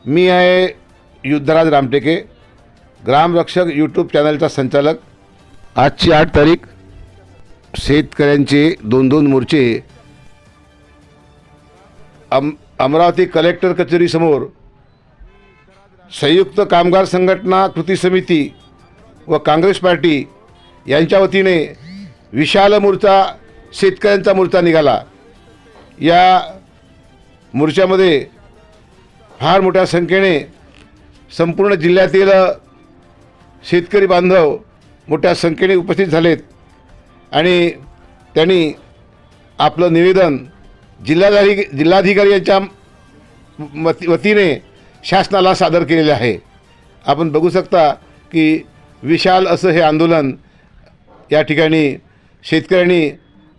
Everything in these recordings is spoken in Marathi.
मी आहे युद्धराज रामटेके, ग्रामरक्षक यूट्यूब चॅनलचा संचालक। आजची 8 तारीख शेतकऱ्यांचे 2-2 मोर्चे अमरावती कलेक्टर कचेरीसमोर संयुक्त कामगार संघटना कृती समिती व काँग्रेस पार्टी यांच्या वतीने विशाल मोर्चा शेतकऱ्यांचा मोर्चा निघाला। या मोर्चामध्ये फार मोठ्या संख्येने संपूर्ण जिल्ह्यातील शेतकरी बांधव मोठ्या संख्येने उपस्थित झालेत आणि त्यांनी आपलं निवेदन जिल्हाधिकारी यांच्या वतीने शासनाला सादर केलेले आहे। आपण बघू शकता की विशाल असं हे आंदोलन या ठिकाणी शेतकऱ्यांनी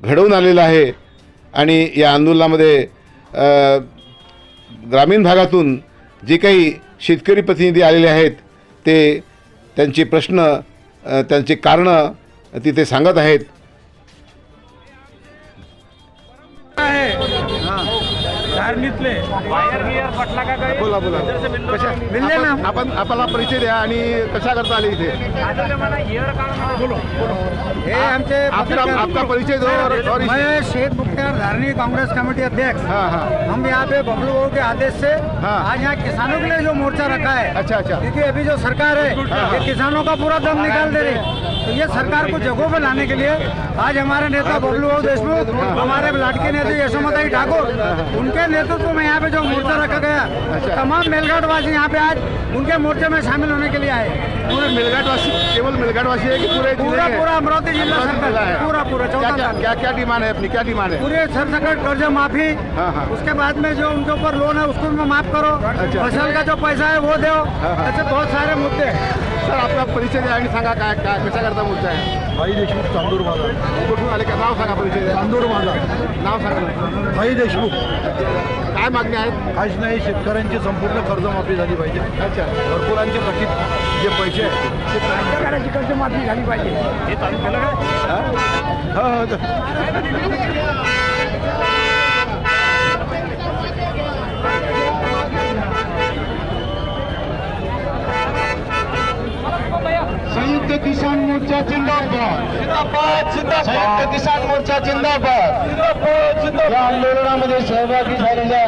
घडवून आलेलं आहे आणि या आंदोलनामध्ये ग्रामीण भागातून जे काही शेतकरी प्रतिनिधी आलेले आहेत ते त्यांचे प्रश्न त्यांचे कारणं तिथे सांगत आहेत। बोला बोला कशा आपण आपला परिचय द्या आणि कशा करता आले इथे? आपका परिचय दो। और मैं शेख मुख्तार धारनी कांग्रेस कमेटी अध्यक्ष। हम यहाँ पे बबलू बाबू के आदेश से आज यहाँ किसानों के लिए जो मोर्चा रखा है। अच्छा क्योंकि अभी जो सरकार है ये किसानों का पूरा दम निकाल दे रही, तो ये सरकार को जगहों पे लाने के लिए आज हमारे नेता बबलू बाबू देशमुख, हमारे लाडके नेता यशोमती ठाकुर, उनके नेतृत्व में यहाँ पे जो मोर्चा रखा गया, तमाम मेलघाटवासी यहाँ पे आज उनके मोर्चे में शामिल होने के लिए आए। पूरे मेलघाटवासी, केवल मेलघाटवासी है कि पूरा पूरा अमरावती जिला सरकार पूरा 14 क्या डिमांड है अपनी? क्या डिमांड है? पूरे सरसकट कर्ज माफी, उसके बाद में जो उनके ऊपर लोन है उसको माफ करो, फसल का जो पैसा है वो दो, ऐसे बहुत सारे मुद्दे हैं। सर आपका परिचय द्या आणि सांगा काय काय कशा करता मोर्चा आहे? भाई देशमुख चांदूर बाजार। कुठून आले का? नाव सांगा, परिचय द्या। चांदूर बाजार, नाव सांगा। भाई देशमुख। काय मागणी आहेत? काहीच नाही, शेतकऱ्यांची संपूर्ण कर्जमाफी झाली पाहिजे। अच्छा, घरकुलांचे थकीत जे पैसे आहेत शेतकऱ्यांची कर्जमाफी झाली पाहिजे। हे चालू केलं काय? संयुक्त किसान मोर्चा जिंदाबाद, संयुक्त किसान मोर्चा जिंदाबाद। या आंदोलनामध्ये सहभागी झालेल्या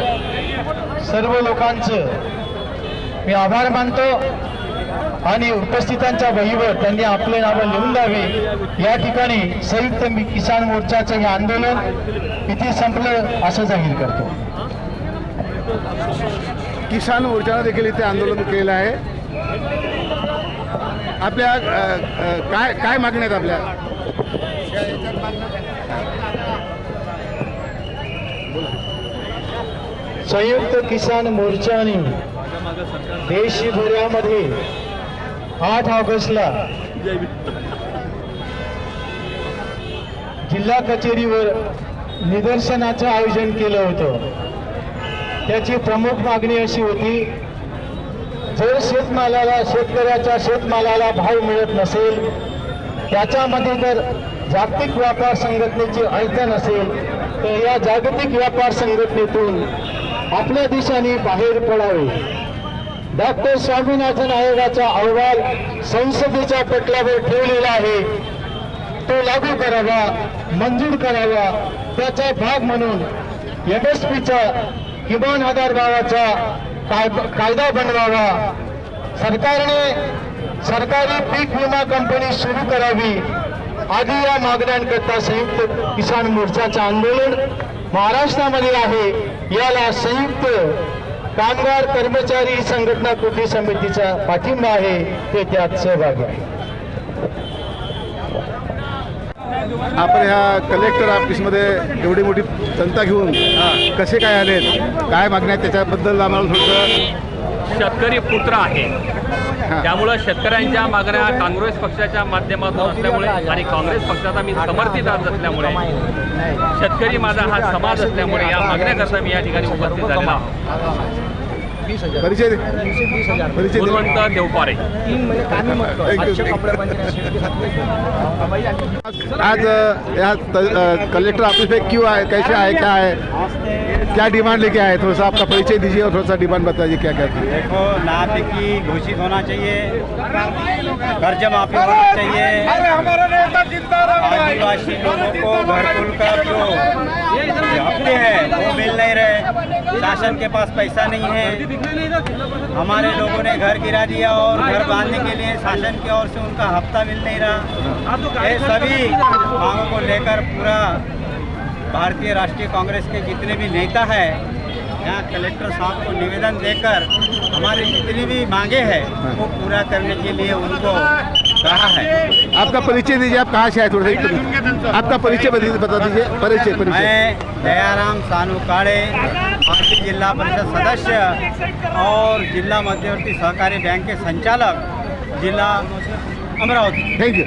सर्व लोकांचं मी आभार मानतो आणि उपस्थितांच्या वहीवर त्यांनी आपले नावं लिहून द्यावे। या ठिकाणी संयुक्त किसान मोर्चाचं हे आंदोलन इथे संपलं असं जाहीर करतो। किसान मोर्चाने देखील इथे आंदोलन केलेलं आहे। आपल्या काय काय मागण्या आहेत आपल्या? संयुक्त किसान मोर्चाने देशभरामध्ये 8 ऑगस्टला जिल्हा कचेरीवर निदर्शनाचं आयोजन केलं होतं। त्याची प्रमुख मागणी अशी होती, जर शेतकऱ्याच्या शेतमालाला भाव मिळत नसेल, त्याच्यामध्ये जर जागतिक व्यापार संघटनेची अडचण असेल, तर या जागतिक व्यापार संघटनेतून आपल्या देशाने बाहेर पडावे। डॉक्टर स्वामीनाथन आयोगाचा अहवाल संसदेच्या पटलावर ठेवलेला आहे, तो लागू करावा, मंजूर करावा। त्याचा भाग म्हणून MSPचा किमान आधार भावाचा कायदा बनवावा। सरकारी पीक विमा कंपनी सुरू करावी। आदी या मागण्यांकरता संयुक्त किसान मोर्चाचं आंदोलन महाराष्ट्रामध्ये आहे। याला संयुक्त कामगार कर्मचारी संघटना कृती समितीचा पाठिंबा आहे, ते त्यात सहभागी आहे। आपण ह्या कलेक्टर ऑफिसमध्ये एवढी मोठी जनता घेऊन कसे काय आलेत, काय मागण्या आहेत त्याच्याबद्दल आम्हाला थोडंसं? शेतकरी पुत्र आहे, त्यामुळे शेतकऱ्यांच्या मागण्या काँग्रेस पक्षाच्या माध्यमातून असल्यामुळे आणि काँग्रेस पक्षाचा मी समर्थित असल्यामुळे, शेतकरी माझा हा समाज असल्यामुळे या मागण्याकरता मी या ठिकाणी उपस्थित झालेला आहे। परिचय परिचय दे. गुणवंत देवपारे. आज यहाँ कलेक्टर ऑफिस में क्यों आए, कैसे आए, क्या है, क्या डिमांड लेके आए? थोड़ा सा आपका परिचय दीजिए और थोड़ा सा डिमांड बताइए क्या क्या थी. देखो नापिकी घोषित होना चाहिए, कर्ज माफी होना चाहिए, आदिवासी लोगों को घरकुल का जो हफ्ते हैं वो मिल नहीं रहे, शासन के पास पैसा नहीं है, हमारे लोगों ने घर गिरा दिया और घर बांधने के लिए शासन की ओर से उनका हफ्ता मिल नहीं रहा. ये सभी मांगों को लेकर पूरा भारतीय राष्ट्रीय कांग्रेस के जितने भी नेता हैं यहाँ कलेक्टर साहब को निवेदन देकर हमारी जितनी भी मांगे हैं वो पूरा करने के लिए उनको कहा है. आपका परिचय दीजिए, आप कहाँ से आए? थोड़ा सा आपका परिचय बता दीजिए. परिचय मैं दयाराम सानू काड़े, पार्टी जिला परिषद सदस्य और जिला मध्यवर्ती सहकारी बैंक के संचालक, जिला अमरावती. Thank you.